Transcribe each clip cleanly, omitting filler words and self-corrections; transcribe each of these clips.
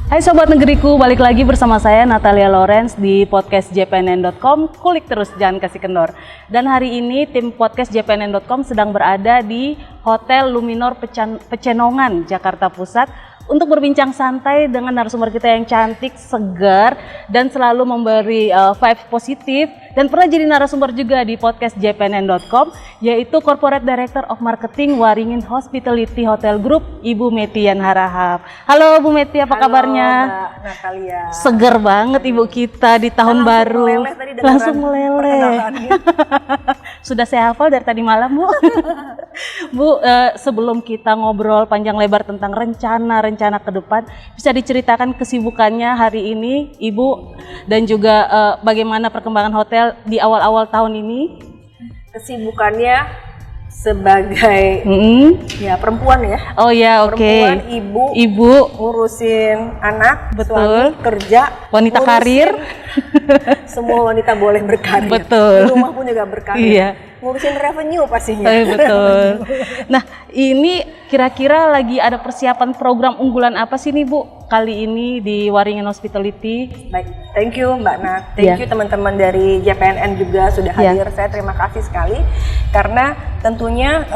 Hai Sobat Negeriku, balik lagi bersama saya Natalia Lawrence di podcast jpnn.com, kulik terus jangan kasih kendor. Dan hari ini tim podcast jpnn.com sedang berada di Hotel Luminor Pecenongan, Jakarta Pusat untuk berbincang santai dengan narasumber kita yang cantik, segar, dan selalu memberi vibes positif dan pernah jadi narasumber juga di podcast jpnn.com, yaitu Corporate Director of Marketing Waringin Hospitality Hotel Group, Ibu Metian Harahap. Halo Bu Meti, apa kabarnya? Mbak Natalia. Seger banget Ibu kita di tahun baru. Langsung meleleh. Sudah saya hafal dari tadi malam, Bu. Bu, sebelum kita ngobrol panjang lebar tentang rencana ke depan, bisa diceritakan kesibukannya hari ini, Ibu, dan juga bagaimana perkembangan hotel di awal-awal tahun ini? Kesibukannya sebagai ya perempuan ya. Oh ya, oke. Perempuan, ibu ngurusin anak, betul. Suami, kerja, wanita karir. Semua wanita boleh berkarir. Betul. Di rumah pun juga berkarir. Iya. Ngurusin revenue pastinya. Betul. Nah, ini kira-kira lagi ada persiapan program unggulan apa sih nih Bu kali ini di Waringin Hospitality? Baik, thank you Mbak Nat, thank you teman-teman dari JPNN juga sudah hadir. Saya terima kasih sekali karena tentunya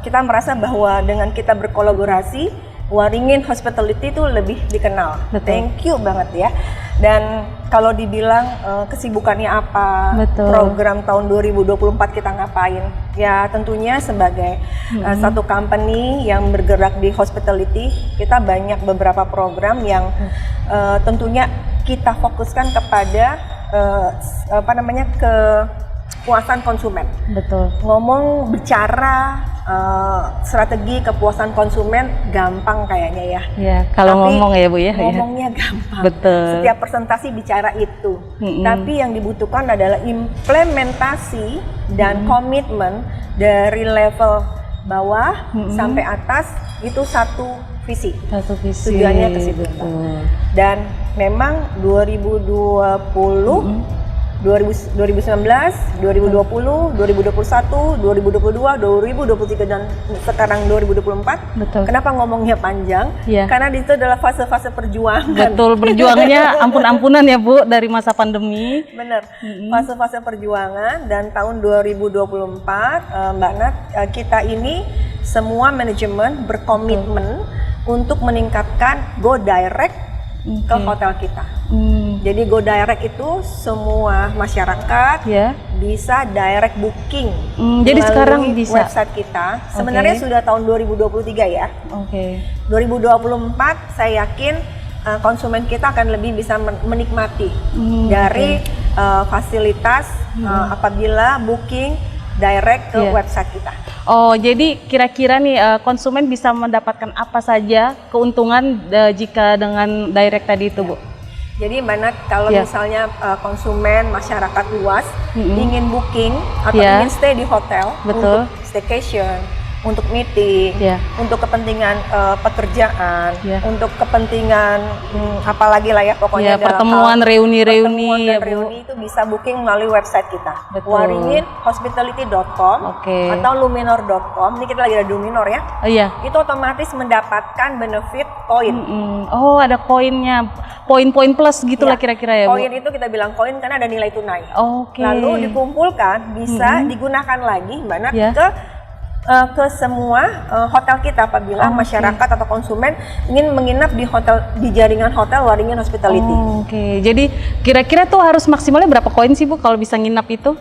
kita merasa bahwa dengan kita berkolaborasi Waringin Hospitality itu lebih dikenal. Betul. Thank you banget ya. Dan kalau dibilang kesibukannya apa, betul. Program tahun 2024 kita ngapain? Ya tentunya sebagai satu company yang bergerak di hospitality, kita banyak beberapa program yang tentunya kita fokuskan kepada kepuasan konsumen. Betul. Bicara strategi kepuasan konsumen gampang kayaknya ya. Ya, kalau ngomong ya Bu ya. Ngomongnya gampang. Betul. Setiap presentasi bicara itu. Tapi yang dibutuhkan adalah implementasi dan komitmen dari level bawah sampai atas, itu satu visi. Satu visi. Tujuannya ke situ. Dan memang 2019, 2021, 2022, 2023 dan sekarang 2024. Betul. Kenapa ngomongnya panjang? Ya. Karena di situ adalah fase-fase perjuangan. Betul, perjuangannya ampun-ampunan ya Bu dari masa pandemi. Bener, fase-fase perjuangan. Dan tahun 2024 Mbak Nat, kita ini semua manajemen berkomitmen untuk meningkatkan go direct ke hotel kita. Jadi go direct itu semua masyarakat bisa direct booking. Jadi sekarang bisa website kita. Sebenarnya sudah tahun 2023 ya. 2024 saya yakin konsumen kita akan lebih bisa menikmati dari fasilitas apabila booking direct ke website kita. Oh, jadi kira-kira nih konsumen bisa mendapatkan apa saja keuntungan jika dengan direct tadi itu, Bu? Jadi Mbak Nat, kalau misalnya konsumen masyarakat luas ingin booking atau ingin stay di hotel untuk staycation, untuk meeting, untuk kepentingan pekerjaan, untuk kepentingan apalagi lah ya pokoknya pertemuan, reuni-reuni itu bisa booking melalui website kita, waringinhospitality.com atau luminor.com. Ini kita lagi ada Luminor ya. Itu otomatis mendapatkan benefit koin. Oh, ada koinnya, poin-poin plus gitulah kira-kira ya Bu. Koin itu kita bilang koin karena ada nilai tunai. Lalu dikumpulkan bisa digunakan lagi Mbak Nat ke semua hotel kita apabila masyarakat atau konsumen ingin menginap di hotel, di jaringan hotel Waringin Hospitality. Jadi kira-kira tuh harus maksimalnya berapa koin sih Bu kalau bisa nginap itu?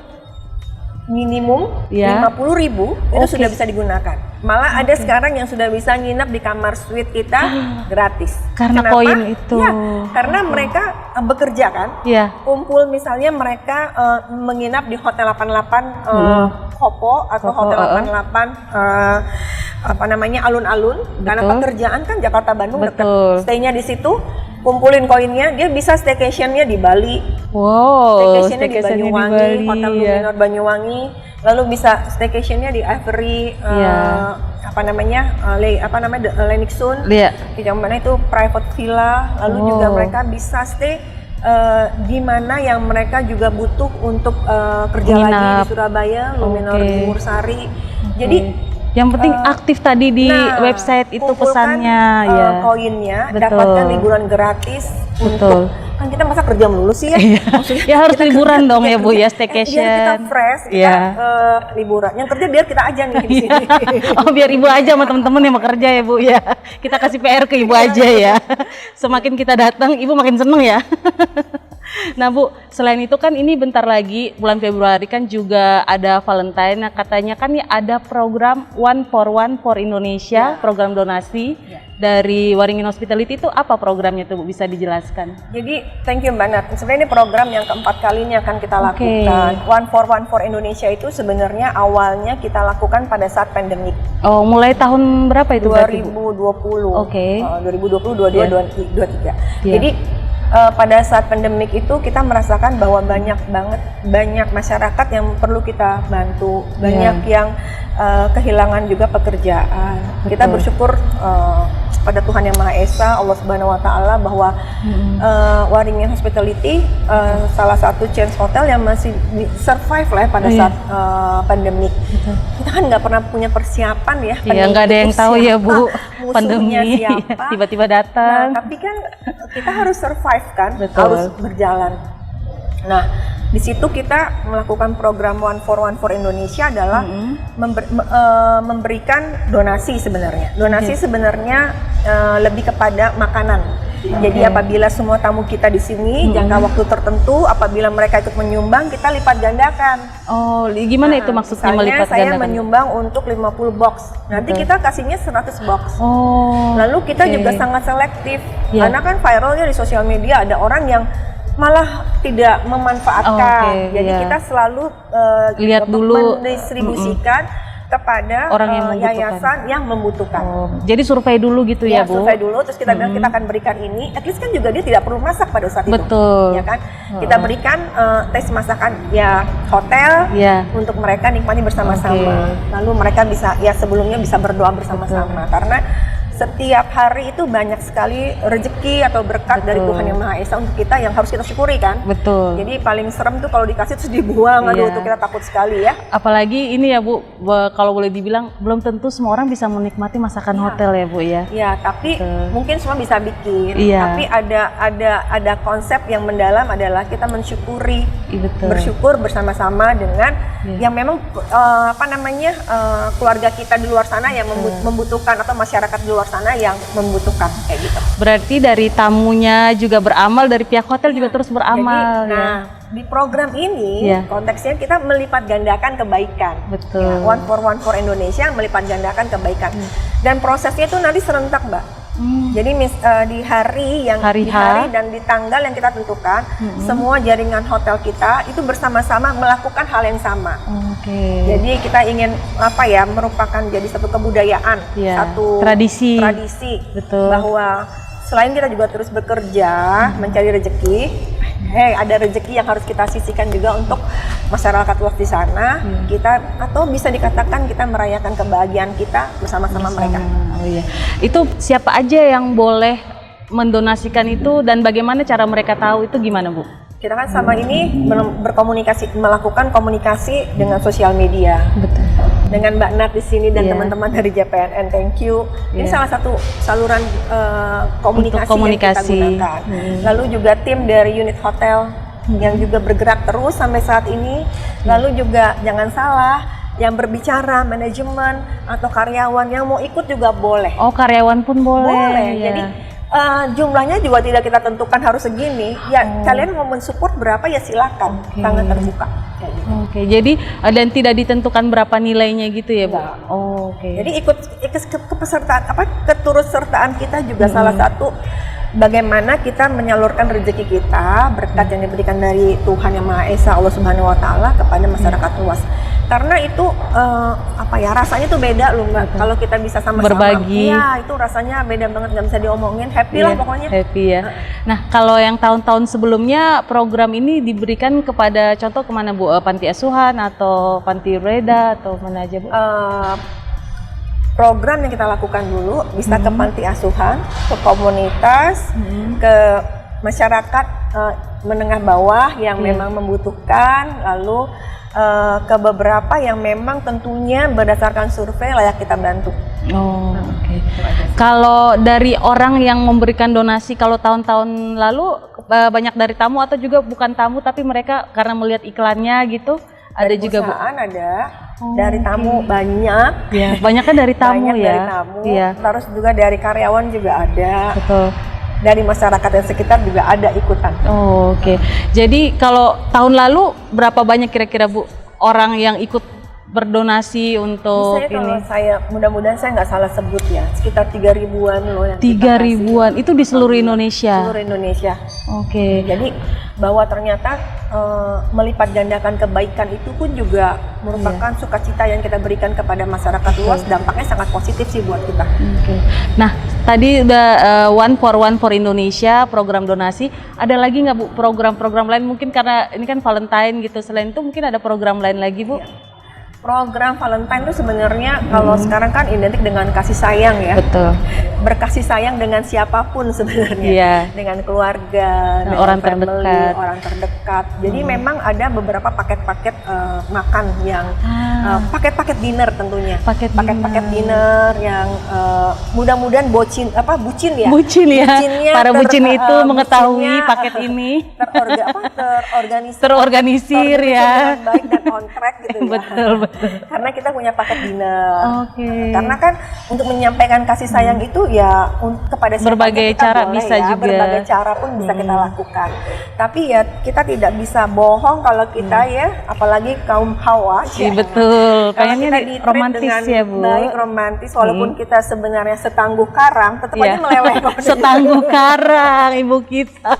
Minimum 50.000 itu sudah bisa digunakan. Malah ada sekarang yang sudah bisa nginap di kamar suite kita gratis. Karena koin itu. Ya, karena mereka bekerja kan. Kumpul misalnya mereka menginap di Hotel 88 Kopo atau Hotel 88 alun-alun. Karena pekerjaan kan Jakarta Bandung dekat. Stay-nya di situ. Kumpulin koinnya, dia bisa staycation-nya di Bali, staycation-nya di Banyuwangi, Hotel Luminor Banyuwangi, lalu bisa staycation-nya di Avery, Lenixun, yang mana itu private villa, lalu juga mereka bisa stay di mana yang mereka juga butuh untuk kerja lagi di Surabaya, Luminor di Mursari. Jadi Yang penting aktif tadi di website itu pesannya ya. Koinnya, Betul. dapatkan liburan gratis. Betul. Kan kita masa kerja melulu sih ya. Maksudnya Ya harus kita liburan kerja, dong ya Bu ya, staycation. Biar kita fresh, kita liburan. Yang kerja biar kita aja nih di sini. Oh biar Ibu aja sama teman-teman yang mau kerja ya Bu ya. Kita kasih PR ke Ibu aja ya. Semakin kita datang, Ibu makin seneng ya. Nah Bu, selain itu kan ini bentar lagi bulan Februari kan juga ada Valentine. Nah katanya kan ya ada program One for Indonesia, program donasi dari Waringin Hospitality. Itu apa programnya tuh Bu? Bisa dijelaskan? Jadi thank you Mbak Nat. Sebenarnya ini program yang keempat kalinya akan kita lakukan. One for Indonesia itu sebenarnya awalnya kita lakukan pada saat pandemik. Oh mulai tahun berapa itu? 2020. Oke. 2020, 2022, 2023. Jadi pada saat pandemik itu kita merasakan bahwa banyak masyarakat yang perlu kita bantu, banyak yang kehilangan juga pekerjaan. Betul. Kita bersyukur pada Tuhan Yang Maha Esa, Allah Subhanahu Wa Taala bahwa Waringin Hospitality salah satu chain hotel yang masih survive lah pada saat pandemik. Kita kan nggak pernah punya persiapan ya. Iya, nggak ada yang tahu ya Bu, pandemi tiba-tiba datang. Nah, tapi kan kita harus survive kan, Betul. harus berjalan. Nah, di situ kita melakukan program One for Indonesia adalah memberikan donasi sebenarnya. Donasi sebenarnya lebih kepada makanan. Jadi apabila semua tamu kita di sini jangka waktu tertentu, apabila mereka ikut menyumbang, kita lipat gandakan. Oh, gimana itu maksudnya melipat gandakan? Saya menyumbang untuk 50 box. Nanti kita kasihnya 100 box. Oh. Lalu kita juga sangat selektif. Karena kan viralnya di sosial media ada orang yang malah tidak memanfaatkan. Jadi kita selalu lihat dulu mendistribusikan kepada orang yang yayasan yang membutuhkan. Oh, jadi survei dulu gitu ya Bu? Survei dulu, terus kita bilang kita akan berikan ini. At least kan juga dia tidak perlu masak pada saat itu. Betul. Ya kan? Kita berikan tes masakan ya hotel untuk mereka nikmati bersama-sama. Lalu mereka bisa sebelumnya bisa berdoa bersama-sama karena setiap hari itu banyak sekali rezeki atau berkat dari Tuhan Yang Maha Esa untuk kita yang harus kita syukuri kan. Betul. Jadi paling serem tuh kalau dikasih terus dibuang, aduh itu kita takut sekali ya. Apalagi ini ya Bu, kalau boleh dibilang belum tentu semua orang bisa menikmati masakan hotel ya Bu ya. Iya, tapi mungkin semua bisa bikin. Tapi ada konsep yang mendalam adalah kita mensyukuri, bersyukur bersama-sama dengan yang memang keluarga kita di luar sana yang membutuhkan atau masyarakat di luar sana yang membutuhkan kayak gitu. Berarti dari tamunya juga beramal, dari pihak hotel juga terus beramal. Jadi, di program ini konteksnya kita melipat gandakan kebaikan. Betul. One for Indonesia melipat gandakan kebaikan. Dan prosesnya itu nanti serentak Mbak. Jadi di hari dan di tanggal yang kita tentukan, semua jaringan hotel kita itu bersama-sama melakukan hal yang sama. Jadi kita ingin merupakan jadi satu kebudayaan, satu tradisi. Betul. Bahwa selain kita juga terus bekerja mencari rezeki, ada rezeki yang harus kita sisihkan juga untuk masyarakat luas di sana. Kita atau bisa dikatakan kita merayakan kebahagiaan kita bersama-sama mereka. Oh iya. Itu siapa aja yang boleh mendonasikan itu dan bagaimana cara mereka tahu itu gimana Bu? Kita kan sama ini melakukan komunikasi dengan sosial media. Betul. Dengan Mbak Nat di sini dan teman-teman dari JPNN, thank you. Ini salah satu saluran komunikasi yang kita gunakan. Lalu juga tim dari unit hotel yang juga bergerak terus sampai saat ini. Lalu juga jangan salah, yang berbicara manajemen atau karyawan yang mau ikut juga boleh. Oh, karyawan pun boleh. Boleh. Jadi jumlahnya juga tidak kita tentukan harus segini. Ya kalian mau mensupport berapa ya silakan, sangat terbuka. Jadi dan tidak ditentukan berapa nilainya gitu ya Bu? Jadi ikut kepesertaan keturutsertaan kita juga salah satu bagaimana kita menyalurkan rezeki kita, berkat yang diberikan dari Tuhan Yang Maha Esa, Allah Subhanahu Wa Taala kepada masyarakat luas. Karena itu rasanya tuh beda loh Mbak. Kalau kita bisa sama-sama berbagi, itu rasanya beda banget, nggak bisa diomongin. Happy lah pokoknya. Happy ya. Nah kalau yang tahun-tahun sebelumnya program ini diberikan kepada contoh kemana Bu? Panti asuhan atau panti reda atau mana aja Bu? Program yang kita lakukan dulu bisa ke panti asuhan, ke komunitas, ke masyarakat menengah bawah yang memang membutuhkan, lalu ke beberapa yang memang tentunya berdasarkan survei layak kita bantu. Oh, oke. Kalau dari orang yang memberikan donasi, kalau tahun-tahun lalu banyak dari tamu atau juga bukan tamu tapi mereka karena melihat iklannya gitu, ada juga Bu? Perusahaan ada, dari tamu banyak. Ya, banyaknya dari tamu banyak ya. dari tamu, Iya. terus juga dari karyawan juga ada. Betul. Dari masyarakat yang sekitar juga ada ikutan. Oh, oke. Jadi kalau tahun lalu berapa banyak kira-kira Bu orang yang ikut berdonasi untuk Misalnya kalau ini? saya, mudah-mudahan saya nggak salah sebut ya, sekitar 3.000-an loh yang 3.000-an itu di seluruh Indonesia. Seluruh Indonesia. Oke. Jadi bahwa ternyata melipat gandakan kebaikan itu pun juga merupakan sukacita yang kita berikan kepada masyarakat luas. Dampaknya sangat positif sih buat kita. Oke. Nah, tadi udah One for Indonesia, program donasi. Ada lagi nggak Bu program-program lain? Mungkin karena ini kan Valentine gitu. Selain itu mungkin ada program lain lagi Bu? Ya. Program Valentine itu sebenarnya kalau sekarang kan identik dengan kasih sayang ya. Betul. Berkasih sayang dengan siapapun sebenarnya. Iya. Dengan keluarga, dengan orang family, terdekat. orang terdekat. Jadi memang ada beberapa paket-paket makan yang paket-paket dinner tentunya. Paket-paket dinner yang mudah-mudahan bucin ya. Bucin ya. Bucinnya Para bucin itu mengetahui bucinnya, paket ini terorganisir ya. dengan baik dan on track gitu ya. Betul. Karena kita punya paket dinner. Oke. Karena kan untuk menyampaikan kasih sayang itu ya kepada siapa berbagai aja kita cara boleh bisa ya, juga. berbagai cara pun bisa kita lakukan. Tapi ya kita tidak bisa bohong kalau kita ya, apalagi kaum hawa. Iya, ya. betul. Kalau Kayaknya kita ini di-treat romantis dengan ya Bu. baik, romantis, walaupun kita sebenarnya setangguh karang, tetap aja meleleh. Setangguh karang ibu kita.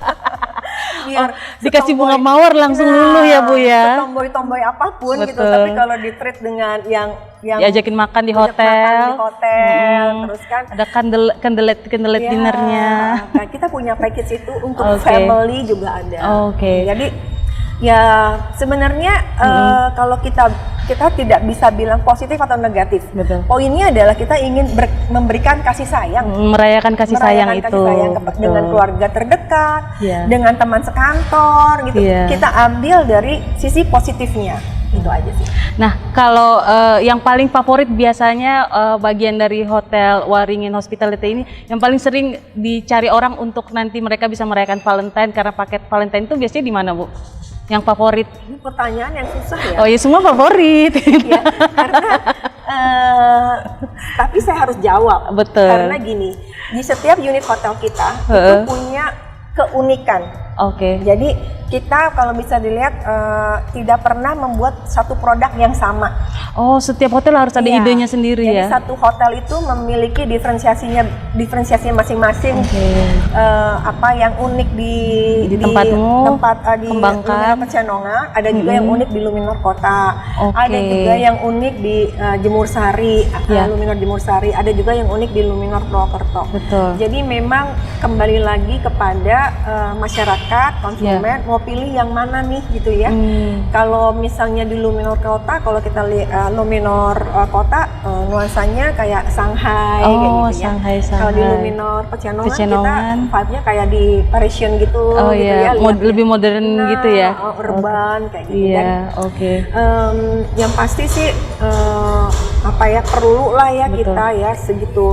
Biar dikasih bunga setomboy- mawar langsung luluh ya Bu ya. Setomboy-tomboy apapun gitu, Betul. tapi kalau di-treat dengan yang Diajakin makan di diajak hotel. makan di hotel, terus kan Ada kandelet ya, dinernya. nah, kita punya package itu untuk Oke. family juga ada. Oke. Jadi ya sebenarnya kalau kita tidak bisa bilang positif atau negatif. Betul. Poinnya adalah kita ingin memberikan kasih sayang. Merayakan kasih sayang Merayakan itu. kasih sayang Betul. dengan keluarga terdekat, Iya. dengan teman sekantor gitu. Iya. Kita ambil dari sisi positifnya. Itu aja sih. Nah, kalau yang paling favorit biasanya bagian dari hotel Waringin Hospitality ini yang paling sering dicari orang untuk nanti mereka bisa merayakan Valentine karena paket Valentine itu biasanya di mana, Bu? Yang favorit? Ini pertanyaan yang susah ya. Oh ya, semua favorit. Ya, karena tapi saya harus jawab. Betul. Karena gini, di setiap unit hotel kita itu punya keunikan. Oke. Jadi kita kalau bisa dilihat tidak pernah membuat satu produk yang sama. Oh, setiap hotel harus ada Iya. idenya sendiri Jadi ya. satu hotel itu memiliki diferensiasinya masing-masing. Oke. Apa yang unik di tempatmu, di kembangkan. Luminor Pecenongan, ada juga yang unik di Luminor Kota. Oke. Ada juga yang unik di Jemur Sari, Ya. Luminor Jemur Sari. Ada juga yang unik di Luminor Purwokerto. Betul. Jadi memang kembali lagi kepada masyarakat, konsumen mau pilih yang mana nih gitu ya. Kalau misalnya di Luminor Kota, kalau kita lihat Luminor Kota nuansanya kayak Shanghai kayak Oh, gitu ya. Shanghai. Kalau di Luminor Pecenongan Pecenongan. kita vibe-nya kayak di Parisian gitu Oh gitu iya, ya. lihatnya. lebih modern gitu ya. Urban kayak gitu. Dan Iya, oke. yang pasti sih perlu lah ya Betul. kita ya segitu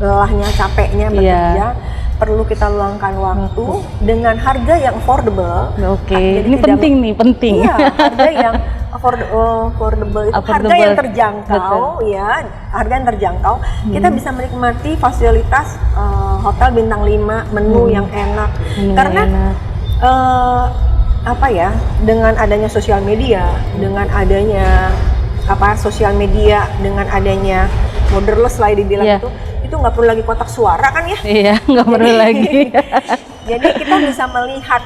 lelahnya capeknya bekerja, perlu kita luangkan waktu dengan harga yang affordable. Oke, Jadi ini tidak- penting nih, penting. Iya, harga yang affordable itu harga Affordable. yang terjangkau. Betul. Ya, harga yang terjangkau. Kita bisa menikmati fasilitas hotel bintang 5, menu yang enak. Menu Karena enak. dengan adanya sosial media, dengan adanya borderless lah dibilang Iya. itu nggak perlu lagi kotak suara kan ya. Iya, nggak perlu lagi. Jadi kita bisa melihat,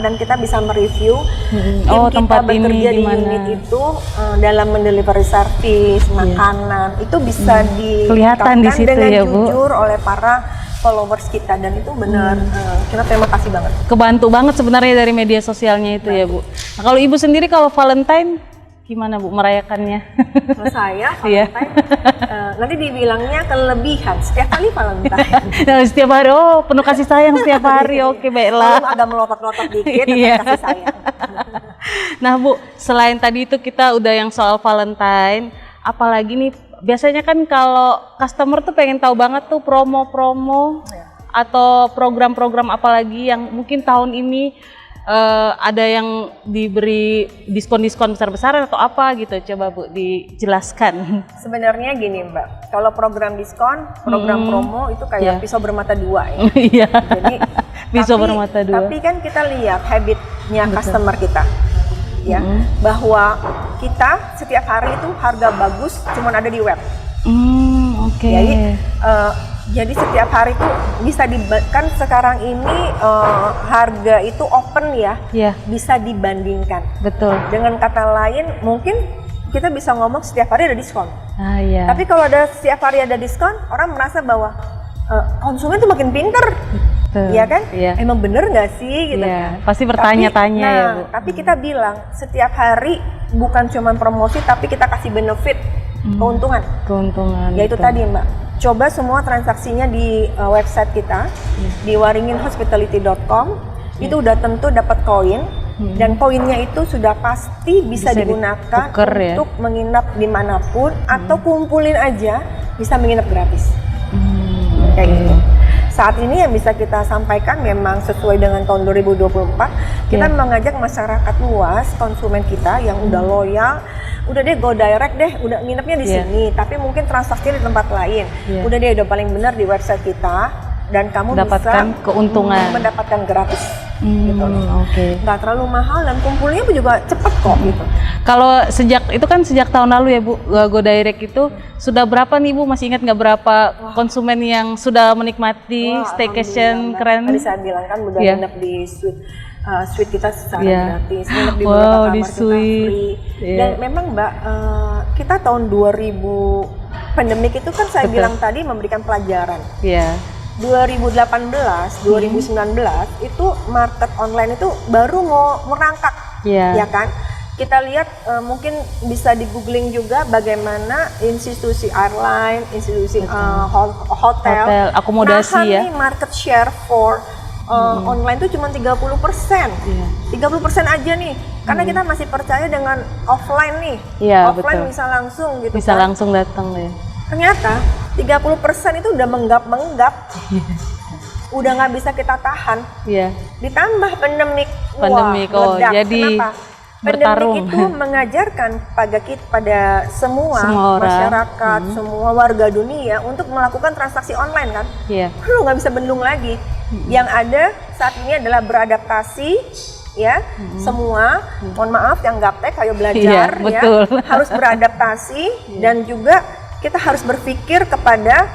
dan kita bisa mereview tim Oh, kita tempat ini bekerja di gimana? unit itu dalam mendelivery service, makanan itu bisa Kelihatan di situ dengan ya, Bu. jujur oleh para followers kita, dan itu benar kita terima kasih banget. Kebantu banget sebenarnya dari media sosialnya itu ya, Bu. Nah, kalau Ibu sendiri kalau Valentine Gimana Bu merayakannya? Kalau saya Iya. Valentine, nanti dibilangnya kelebihan setiap kali Valentine. Nah, setiap hari, oh penuh kasih sayang setiap hari, oke baiklah. Kalau agak melotot-lotot dikit, tetap Iya. kasih sayang. Nah Bu, selain tadi itu kita udah yang soal Valentine, apalagi nih biasanya kan kalau customer tuh pengen tahu banget tuh promo-promo atau program-program apalagi yang mungkin tahun ini ada yang diberi diskon-diskon besar-besaran atau apa gitu, coba Bu dijelaskan. Sebenarnya gini Mbak, kalau program diskon, program promo itu kayak pisau bermata dua ya. Iya. Jadi pisau bermata dua. Tapi kan kita lihat habitnya customer kita, ya, bahwa kita setiap hari itu harga bagus cuma ada di web. Oke. Jadi setiap hari itu bisa kan sekarang ini harga itu open ya, bisa dibandingkan. Betul. Dengan kata lain, mungkin kita bisa ngomong setiap hari ada diskon. Iya. Tapi kalau ada setiap hari ada diskon, orang merasa bahwa konsumen tuh makin pinter, ya kan? Iya. Emang bener nggak sih? Gitu kan? Pasti bertanya-tanya ya Bu. Tapi kita bilang setiap hari bukan cuma promosi, tapi kita kasih benefit, keuntungan. Yaitu tadi Mbak. Coba semua transaksinya di website kita di waringinhospitality.com itu udah tentu dapat koin dan koinnya itu sudah pasti bisa digunakan untuk menginap dimanapun atau kumpulin aja bisa menginap gratis. Kayak gitu. Saat ini yang bisa kita sampaikan memang sesuai dengan tahun 2024 kita mengajak masyarakat luas, konsumen kita yang udah loyal, udah deh go direct deh, udah nginepnya di sini, tapi mungkin transaksinya di tempat lain. Udah deh, udah paling benar di website kita dan kamu mendapatkan bisa keuntungan, mendapatkan gratis. Gitu. Nggak terlalu mahal dan kumpulnya juga cepet kok gitu. Kalau sejak tahun lalu ya Bu, Go Direct itu sudah berapa nih Bu? Masih ingat nggak berapa konsumen yang sudah menikmati staycation keren? Tadi saya bilang kan udah nginep di suite kita secara gratis, nginep di beberapa kamar kita free. Dan memang Mbak, kita tahun 2000 pandemik itu kan saya bilang tadi memberikan pelajaran. 2018, 2019 itu market online itu baru mau merangkak, ya kan? Kita lihat mungkin bisa di googling juga bagaimana institusi airline, institusi hotel, akomodasi nahan nih market share for online itu cuma 30%. 30% aja nih. Karena kita masih percaya dengan offline nih. Offline bisa langsung gitu. Bisa langsung datang ya. Ternyata 30% itu udah menggap-menggap. Udah nggak bisa kita tahan. Ditambah pandemik. Meledak. Jadi kenapa? Pandemik itu mengajarkan pada semua masyarakat, semua warga dunia untuk melakukan transaksi online kan. Lu nggak bisa bendung lagi. Yang ada saat ini adalah beradaptasi, ya. Semua, mohon maaf yang gaptek, ayo belajar, ya. Harus beradaptasi dan juga kita harus berpikir kepada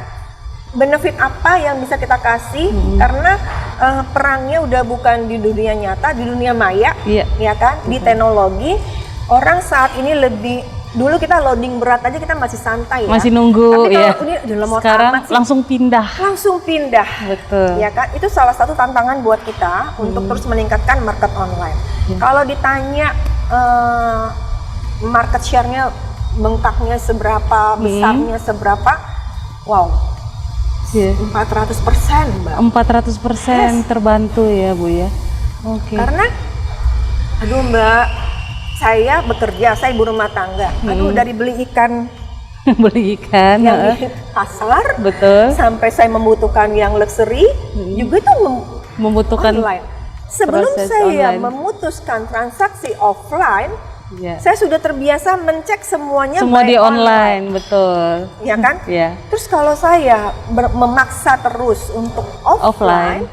benefit apa yang bisa kita kasih karena perangnya udah bukan di dunia nyata, di dunia maya, ya kan? Di teknologi orang saat ini lebih, dulu kita loading berat aja kita masih santai ya, masih nunggu. Tapi kalau ini sekarang langsung pindah, ya kan? Itu salah satu tantangan buat kita untuk terus meningkatkan market online. Kalau ditanya market share-nya bengkaknya seberapa, besarnya seberapa, wow, 400% Mbak. 400% terbantu ya Bu ya. Karena, aduh Mbak, saya bekerja, saya ibu rumah tangga. Aduh, dari beli ikan yang di pasar, sampai saya membutuhkan yang luxury, juga itu membutuhkan online. Sebelum saya memutuskan transaksi offline, saya sudah terbiasa mencek semuanya di online, betul. Ya kan? Terus kalau saya memaksa terus untuk offline,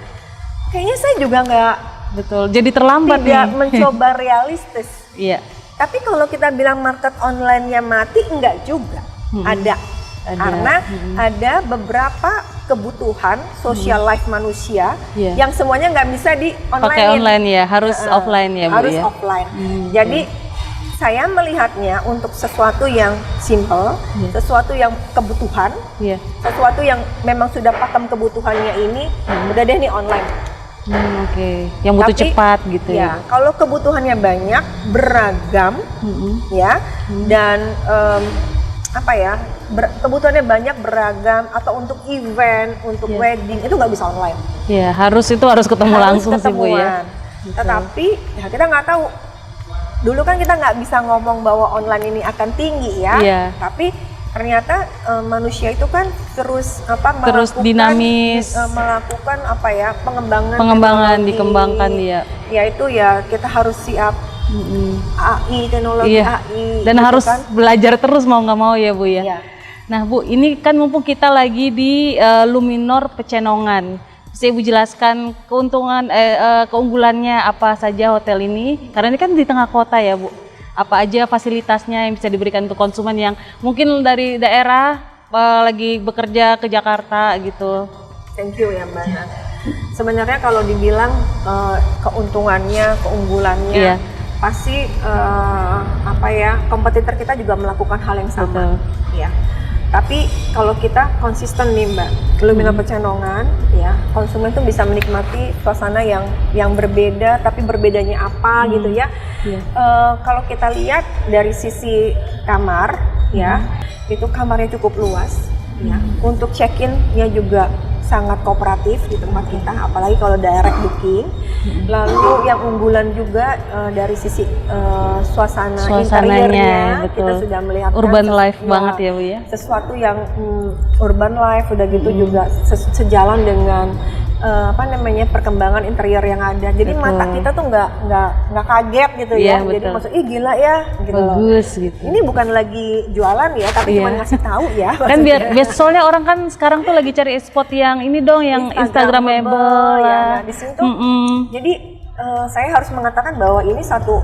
kayaknya saya juga nggak jadi terlambat tidak mencoba realistis. Tapi kalau kita bilang market online-nya mati, enggak juga. Ada. Karena ada beberapa kebutuhan social life manusia yang semuanya nggak bisa di online. Pakai online ya, harus offline ya Bu. Harus offline. Jadi saya melihatnya untuk sesuatu yang simple, sesuatu yang kebutuhan, sesuatu yang memang sudah pakem kebutuhannya ini, udah deh nih online. Oke. Yang butuh Tapi, cepat gitu ya. Kalau kebutuhannya banyak, beragam, ya, dan kebutuhannya banyak, beragam, atau untuk event, untuk wedding, itu nggak bisa online. Iya, harus ketemu langsung sih Bu ya. Tetapi ya kita nggak tahu. Dulu kan kita nggak bisa ngomong bahwa online ini akan tinggi ya. Iya. Tapi ternyata manusia itu kan terus dinamis, melakukan pengembangan teknologi. Dikembangkan ya. Yaitu ya kita harus siap AI, teknologi AI. Dan gitu harus kan. belajar terus mau nggak mau ya Bu ya. Iya. Nah Bu, ini kan mumpung kita lagi di Luminor Pecenongan, bisa Ibu jelaskan keunggulannya apa saja hotel ini? Karena ini kan di tengah kota ya Bu. Apa aja fasilitasnya yang bisa diberikan untuk konsumen yang mungkin dari daerah lagi bekerja ke Jakarta gitu. Thank you ya Mbak. Sebenarnya kalau dibilang keuntungannya, keunggulannya, pasti kompetitor kita juga melakukan hal yang sama. Ya. Tapi kalau kita konsisten nih Mbak, Luminor Pecenongan, ya konsumen tuh bisa menikmati suasana yang berbeda, tapi berbedanya apa gitu ya. Kalau kita lihat dari sisi kamar, ya itu kamarnya cukup luas, ya. Untuk check-in-nya juga sangat kooperatif di tempat kita, apalagi kalau direct booking. Lalu yang unggulan juga dari sisi suasana interiornya, kita sudah melihat urban life banget ya Bu ya. Sesuatu yang urban life, udah gitu juga sejalan dengan perkembangan interior yang ada. Jadi mata kita tuh nggak kaget gitu ya. Jadi maksud gila ya gitu. Bagus gitu. Ini bukan lagi jualan ya, tapi cuma ngasih tahu ya. Kan biar soalnya orang kan sekarang tuh lagi cari spot yang ini dong, yang Instagramable ya. Nah, di situ jadi saya harus mengatakan bahwa ini satu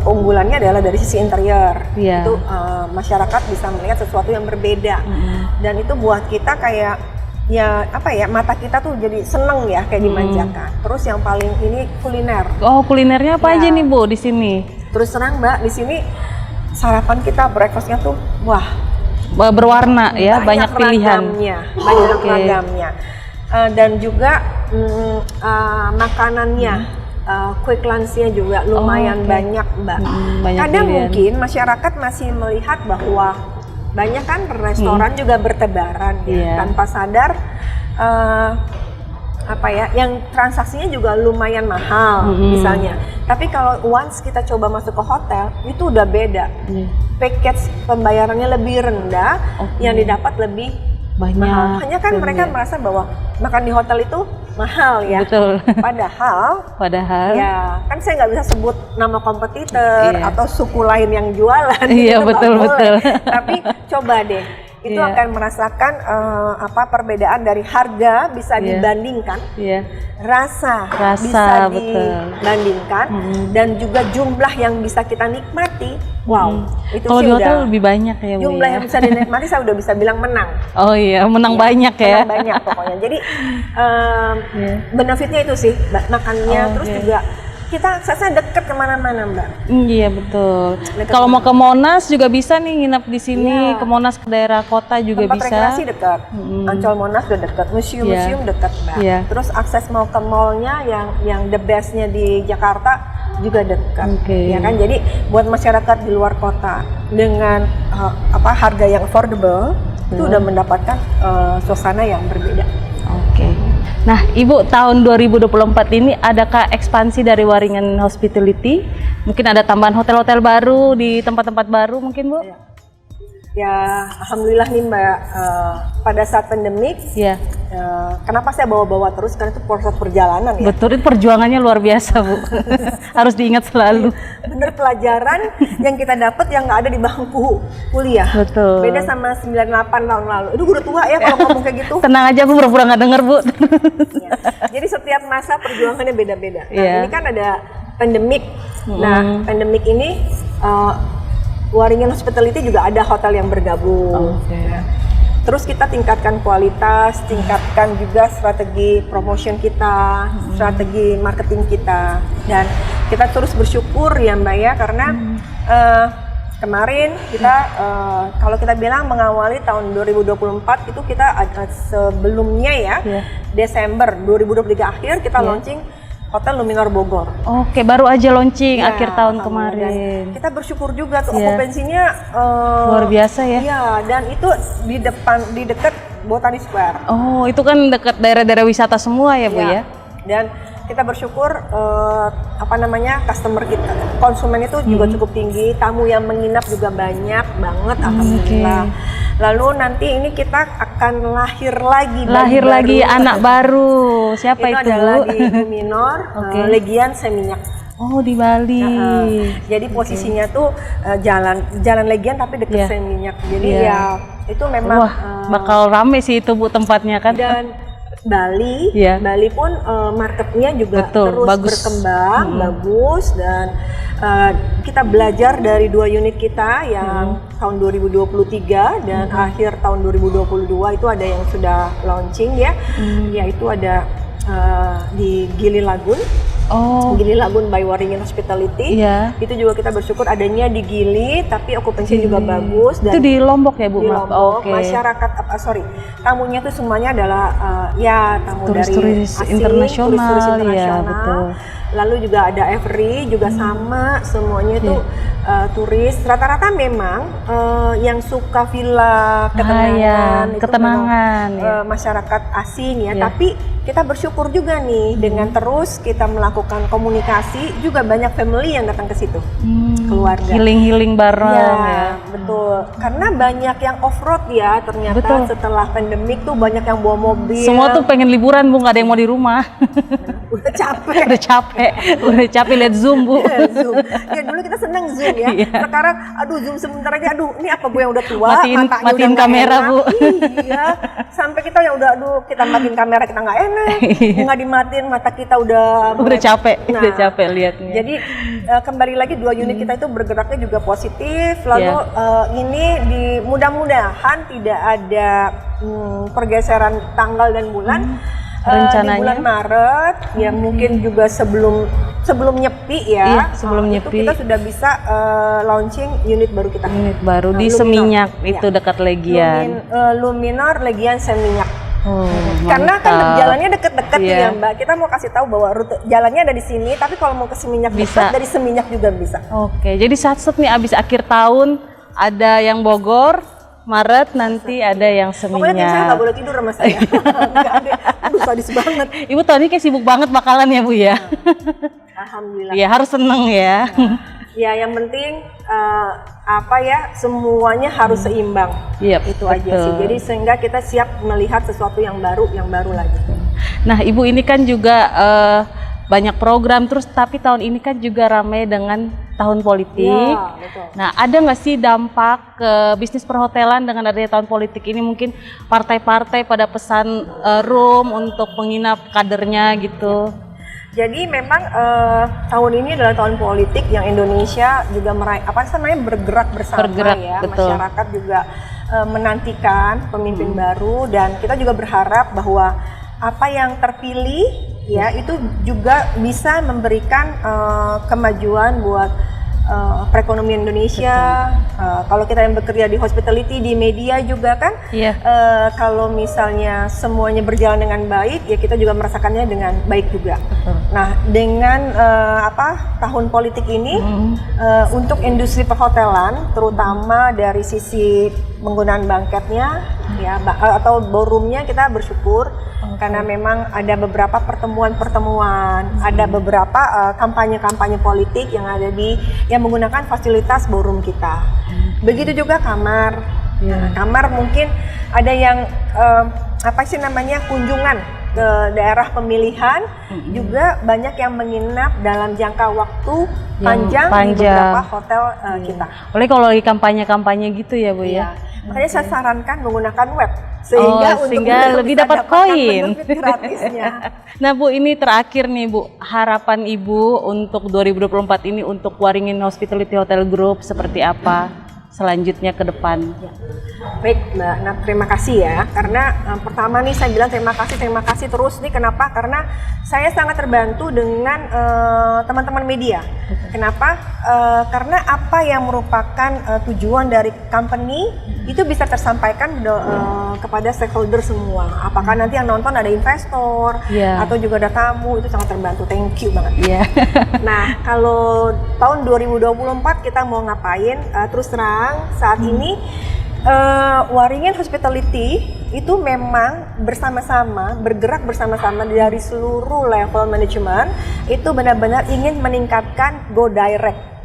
keunggulannya adalah dari sisi interior. Itu masyarakat bisa melihat sesuatu yang berbeda. Dan itu buat kita kayak mata kita tuh jadi seneng ya, kayak dimanjakan. Terus yang paling ini kuliner. Oh, kulinernya apa aja nih Bu di sini? Terus terang Mbak, di sini sarapan kita, breakfastnya tuh berwarna ya, banyak pilihan. Banyak ragamnya. Dan juga makanannya, quick lunch-nya juga lumayan banyak Mbak. Kadang mungkin masyarakat masih melihat bahwa banyak kan restoran juga bertebaran ya, tanpa sadar yang transaksinya juga lumayan mahal misalnya. Tapi kalau once kita coba masuk ke hotel, itu udah beda. Package pembayarannya lebih rendah, yang didapat lebih mahal. Hanya kan mereka merasa bahwa makan di hotel itu mahal ya. Betul. Padahal ya kan saya nggak bisa sebut nama kompetitor atau suku lain yang jualan. Iya betul. Tapi coba deh, itu akan merasakan perbedaan dari harga bisa dibandingkan, rasa bisa dibandingkan, dan juga jumlah yang bisa kita nikmati. Wow, itu kalau sih di hotel udah lebih banyak ya Bu. Jumlah yang bisa dinikmati saya udah bisa bilang menang. Oh iya, menang banyak ya. Menang banyak pokoknya. Jadi benefitnya itu sih, makannya, terus juga kita aksesnya deket kemana-mana Mbak. Iya betul. Kalau mau ke Monas juga bisa nih nginep di sini. Ke Monas, ke daerah kota juga tempat bisa. Tempat rekreasi dekat. Ancol Monas udah dekat. Museum dekat Mbak. Terus akses mau ke mallnya yang the bestnya di Jakarta juga dekat. Ya kan. Jadi buat masyarakat di luar kota dengan harga yang affordable itu udah mendapatkan suasana yang berbeda. Nah, Ibu, tahun 2024 ini adakah ekspansi dari Waringin Hospitality? Mungkin ada tambahan hotel-hotel baru di tempat-tempat baru mungkin, Bu? Ya, alhamdulillah nih Mbak, pada saat pandemik, kenapa saya bawa-bawa terus? Karena itu proses perjalanan ya. Betul, itu perjuangannya luar biasa Bu. Harus diingat selalu. Bener, pelajaran yang kita dapat yang nggak ada di bangku kuliah. Betul. Beda sama 98 tahun lalu. Itu udah tua ya kalau ngomong kayak gitu. Tenang aja Bu, pura-pura nggak denger Bu. Jadi setiap masa perjuangannya beda-beda. Nah, ini kan ada pandemik. Nah, pandemik ini Waringin Hospitality juga ada hotel yang bergabung. Terus kita tingkatkan kualitas, tingkatkan juga strategi promotion kita, strategi marketing kita, dan kita terus bersyukur ya Mbak ya, karena kemarin kita kalau kita bilang mengawali tahun 2024 itu kita sebelumnya ya Desember 2023 akhir kita launching Hotel Luminor Bogor. Oke, baru aja launching akhir tahun kemarin. Kita bersyukur juga tuh okupansinya luar biasa ya. Iya, dan itu di dekat Botani Square. Oh, itu kan dekat daerah-daerah wisata semua ya, Bu ya. Dan kita bersyukur customer kita, konsumen itu juga cukup tinggi, tamu yang menginap juga banyak banget, alhamdulillah. Lalu nanti ini kita akan lahir lagi anak baru. Siapa itu adalah di Luminor, Legian Seminyak. Oh, di Bali. Jadi posisinya tuh jalan Legian tapi dekat Seminyak. Jadi ya itu memang bakal rame sih itu Bu tempatnya kan. Dan Bali pun marketnya juga terus berkembang, bagus, dan kita belajar dari 2 unit kita yang tahun 2023 dan akhir tahun 2022 itu ada yang sudah launching ya, yaitu ada di Gili Lagun. Gili Lagun by Waringin Hospitality. Itu juga kita bersyukur adanya di Gili, tapi okupansi juga bagus. Dan itu di Lombok ya Bu? Di Lombok. Masyarakat tamunya itu semuanya adalah tamu dari asing, turis-turis internasional. Ya, betul. Lalu juga ada Every juga sama, semuanya itu turis. Rata-rata memang yang suka villa ketenangan, masyarakat asing ya. Tapi kita bersyukur juga nih dengan terus kita melakukan komunikasi, juga banyak family yang datang ke situ, keluarga. Healing bareng ya. Betul. Karena banyak yang off-road ya, ternyata setelah pandemik tuh banyak yang bawa mobil. Semua tuh pengen liburan Bu, nggak ada yang mau di rumah. Udah capek. Udah capek lihat Zoom Bu. Zoom. Ya dulu kita seneng Zoom ya. Sekarang aduh Zoom sebentar aja, ini apa gue yang udah tua, matiin kamera Bu. Iya. Sampai kita ya udah kita matiin kamera kita nggak enak. Nggak dimatiin, mata kita udah capek. Udah capek liatnya. Jadi kembali lagi 2 unit kita itu bergeraknya juga positif. Lalu ini mudah-mudahan tidak ada pergeseran tanggal dan bulan. Rencananya di bulan Maret ya, mungkin juga sebelum nyepi ya. Sebelum nyepi itu kita sudah bisa launching unit baru kita. Unit baru di Luminor. Seminyak itu dekat Legian. Luminor Legian Seminyak. Karena kan jalannya deket-deket ya Mbak. Kita mau kasih tahu bahwa rute jalannya ada di sini, tapi kalau mau ke Seminyak bisa. Dari Seminyak juga bisa. Oke, jadi sat-set nih abis akhir tahun ada yang Bogor, Maret nanti ada yang Seminyak. Pokoknya tim saya nggak boleh tidur sama saya. Nggak ada. Aduh sadis banget. Ibu tahun ini kayak sibuk banget bakalan ya Bu ya. Alhamdulillah. Ya harus seneng ya. Ya yang penting semuanya harus seimbang. Itu aja sih. Jadi sehingga kita siap melihat sesuatu yang baru lagi. Nah Ibu ini kan juga banyak program terus, tapi tahun ini kan juga ramai dengan tahun politik. Betul. Nah ada nggak sih dampak ke bisnis perhotelan dengan adanya tahun politik ini? Mungkin partai-partai pada pesan room untuk menginap kadernya gitu. Jadi memang tahun ini adalah tahun politik yang Indonesia juga bergerak bersama ya. Betul. Masyarakat juga menantikan pemimpin baru, dan kita juga berharap bahwa apa yang terpilih ya itu juga bisa memberikan kemajuan buat perekonomian Indonesia. Kalau kita yang bekerja di hospitality, di media juga kan, kalau misalnya semuanya berjalan dengan baik, ya kita juga merasakannya dengan baik juga. Nah, dengan tahun politik ini untuk industri perhotelan, terutama dari sisi penggunaan banketnya, atau ballroomnya, kita bersyukur karena memang ada beberapa pertemuan, ada beberapa kampanye-kampanye politik yang ada yang menggunakan fasilitas ballroom kita. Begitu juga kamar. Nah, kamar mungkin ada yang kunjungan ke daerah pemilihan, juga banyak yang menginap dalam jangka waktu panjang di beberapa hotel kita. Apalagi kalau lagi kampanye-kampanye gitu ya Bu ya. Makanya saya sarankan menggunakan web sehingga lebih dapat koin gratisnya. Nah Bu, ini terakhir nih Bu, harapan Ibu untuk 2024 ini untuk Waringin Hospitality Hotel Group seperti apa? selanjutnya ke depan. Ya. Baik Mbak Nat, terima kasih ya. Karena pertama nih saya bilang terima kasih terus nih. Kenapa? Karena saya sangat terbantu dengan teman-teman media. Kenapa? Karena apa yang merupakan tujuan dari company itu bisa tersampaikan kepada stakeholder semua. Apakah nanti yang nonton ada investor atau juga ada tamu, itu sangat terbantu. Thank you banget. Nah, kalau tahun 2024 kita mau ngapain? Terus terang saat ini Waringin Hospitality itu memang bergerak bersama-sama dari seluruh level manajemen, itu benar-benar ingin meningkatkan go direct.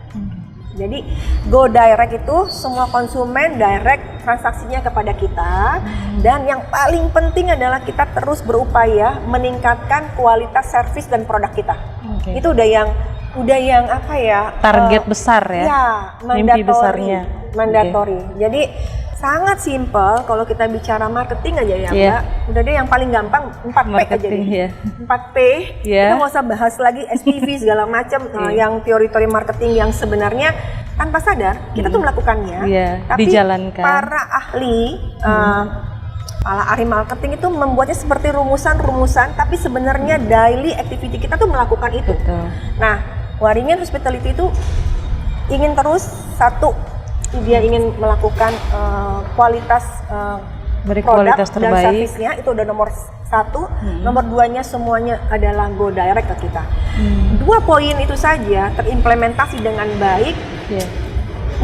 Jadi go direct itu semua konsumen direct transaksinya kepada kita, dan yang paling penting adalah kita terus berupaya meningkatkan kualitas servis dan produk kita. Itu udah yang apa ya? Target besar ya. Ya, mimpi besarnya. Mandatori. Jadi sangat simpel kalau kita bicara marketing aja ya Mbak. Udah deh yang paling gampang 4P aja deh. 4P. Kita nggak usah bahas lagi SPV segala macam yang teori-teori marketing yang sebenarnya tanpa sadar kita tuh melakukannya. Tapi dijalankan. Para ahli ahli marketing itu membuatnya seperti rumusan-rumusan, tapi sebenarnya daily activity kita tuh melakukan itu. Nah, Waringin Hospitality itu ingin terus dia ingin melakukan kualitas produk dan servisnya, itu udah nomor 1. Nomor 2-nya semuanya adalah go direct ke kita. 2 poin itu saja terimplementasi dengan baik.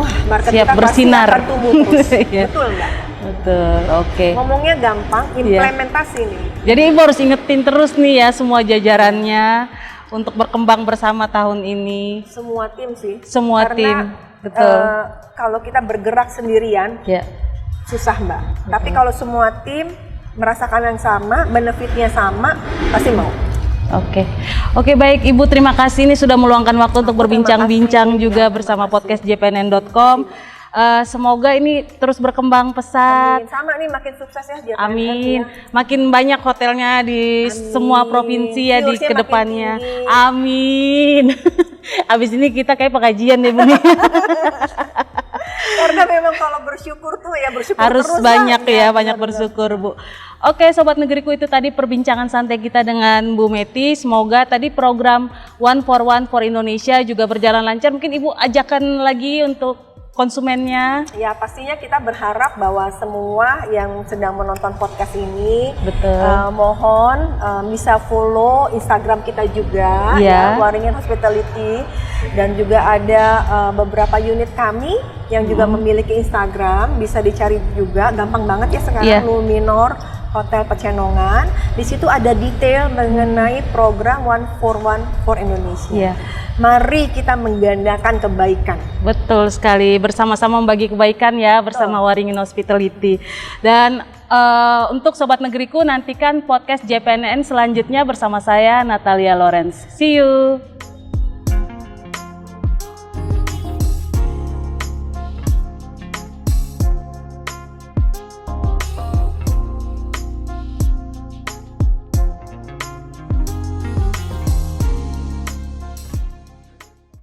Wah, market siap kita bersinar. pasti akan tumbuh terus. Betul nggak? Betul, oke. Ngomongnya gampang, implementasi nih. Jadi Ibu harus ingetin terus nih ya semua jajarannya untuk berkembang bersama tahun ini. Semua tim sih. Semua tim. Betul. Kalau kita bergerak sendirian, susah Mbak. Tapi kalau semua tim merasakan yang sama, benefitnya sama, pasti mau. Oke, baik Ibu, terima kasih ini sudah meluangkan waktu untuk berbincang-bincang juga bersama podcast JPNN.com. Semoga ini terus berkembang pesat. Amin. Sama nih makin sukses ya JPNN. Amin. Makin banyak hotelnya di semua provinsi ya di kedepannya. Amin. Abis ini kita kayak pengajian deh Bu. Karena memang kalau bersyukur tuh ya bersyukur harus terus banyak lah. Ya, banyak bersyukur Bu. Oke Sobat Negeriku, itu tadi perbincangan santai kita dengan Bu Meti. Semoga tadi program One for Indonesia juga berjalan lancar. Mungkin Ibu ajakan lagi untuk konsumennya. Ya, pastinya kita berharap bahwa semua yang sedang menonton podcast ini mohon bisa follow Instagram kita juga ya, Waringin Hospitality, dan juga ada beberapa unit kami yang juga memiliki Instagram, bisa dicari juga, gampang banget ya sekarang, Luminor Hotel Pecenongan. Di situ ada detail mengenai program One for Indonesia. Mari kita menggandakan kebaikan. Betul sekali, bersama-sama membagi kebaikan ya bersama Waringin Hospitality. Dan untuk Sobat Negeriku, nantikan podcast JPNN selanjutnya bersama saya Natalia Lorenz. See you.